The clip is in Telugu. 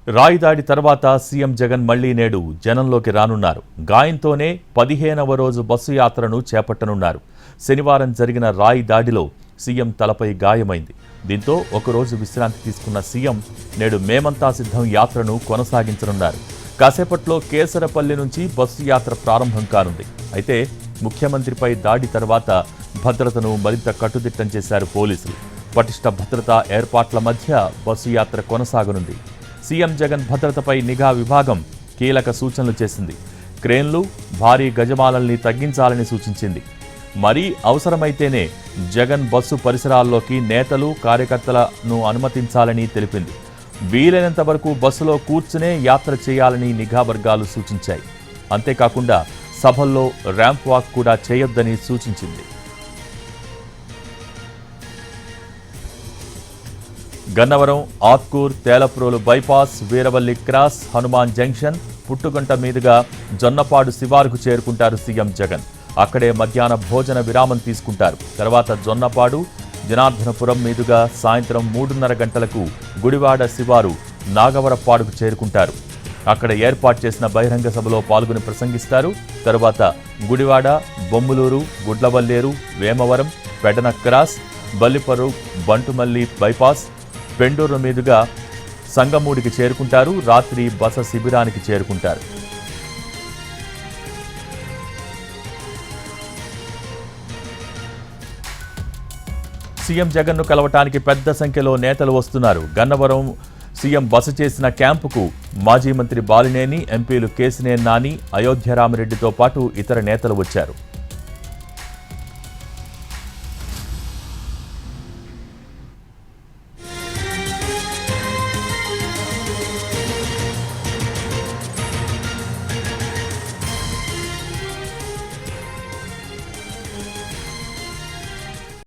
రాయి దాడి తర్వాత సీఎం జగన్ మళ్లీ నేడు జనంలోకి రానున్నారు. గాయంతోనే 15వ రోజు బస్సు యాత్రను చేపట్టనున్నారు. శనివారం జరిగిన రాయి దాడిలో సీఎం తలపై గాయమైంది. దీంతో ఒకరోజు విశ్రాంతి తీసుకున్న సీఎం నేడు మేమంతా సిద్ధం యాత్రను కొనసాగించనున్నారు. కాసేపట్లో కేసరపల్లి నుంచి బస్సు యాత్ర ప్రారంభం కానుంది. అయితే ముఖ్యమంత్రిపై దాడి తర్వాత భద్రతను మరింత కట్టుదిట్టం చేశారు పోలీసులు. పటిష్ట భద్రతా ఏర్పాట్ల మధ్య బస్సు యాత్ర కొనసాగనుంది. సీఎం జగన్ భద్రతపై నిఘా విభాగం కీలక సూచనలు చేసింది. క్రేన్లు, భారీ గజమాలల్ని తగ్గించాలని సూచించింది. మరీ అవసరమైతేనే జగన్ బస్సు పరిసరాల్లోకి నేతలు, కార్యకర్తలను అనుమతించాలని తెలిపింది. వీలైనంత వరకు బస్సులో కూర్చునే యాత్ర చేయాలని నిఘా వర్గాలు సూచించాయి. అంతేకాకుండా సభల్లో ర్యాంప్ వాక్ కూడా చేయొద్దని సూచించింది. Gannavaram, Atkur, Telaprolu bypass, Veeravalli cross, Hanuman junction, Puttagunta మీదుగా జొన్నపాడు శివారుకు చేరుకుంటారు సీఎం జగన్. అక్కడే మధ్యాహ్న భోజన విరామం తీసుకుంటారు. తర్వాత జొన్నపాడు, జనార్దనపురం మీదుగా సాయంత్రం 3:30 గంటలకు గుడివాడ శివారు నాగవరపాడుకు చేరుకుంటారు. అక్కడ ఏర్పాటు చేసిన బహిరంగ సభలో పాల్గొని ప్రసంగిస్తారు. తర్వాత గుడివాడ, బొమ్మలూరు, గుడ్లవల్లేరు, వేమవరం, పెడన క్రాస్, బల్లిపర్రు, బంటుమల్లి బైపాస్, పెండూరు మీదుగా సంగమూడికి చేరుకుంటారు. రాత్రి బస శిబిరానికి చేరుకుంటారు. సీఎం జగన్ను కలవటానికి పెద్ద సంఖ్యలో నేతలు వస్తున్నారు. గన్నవరం సీఎం బస చేసిన క్యాంపుకు మాజీ మంత్రి బాలినేని, ఎంపీలు కేసినేని నాని, అయోధ్య రామిరెడ్డితో పాటు ఇతర నేతలు వచ్చారు.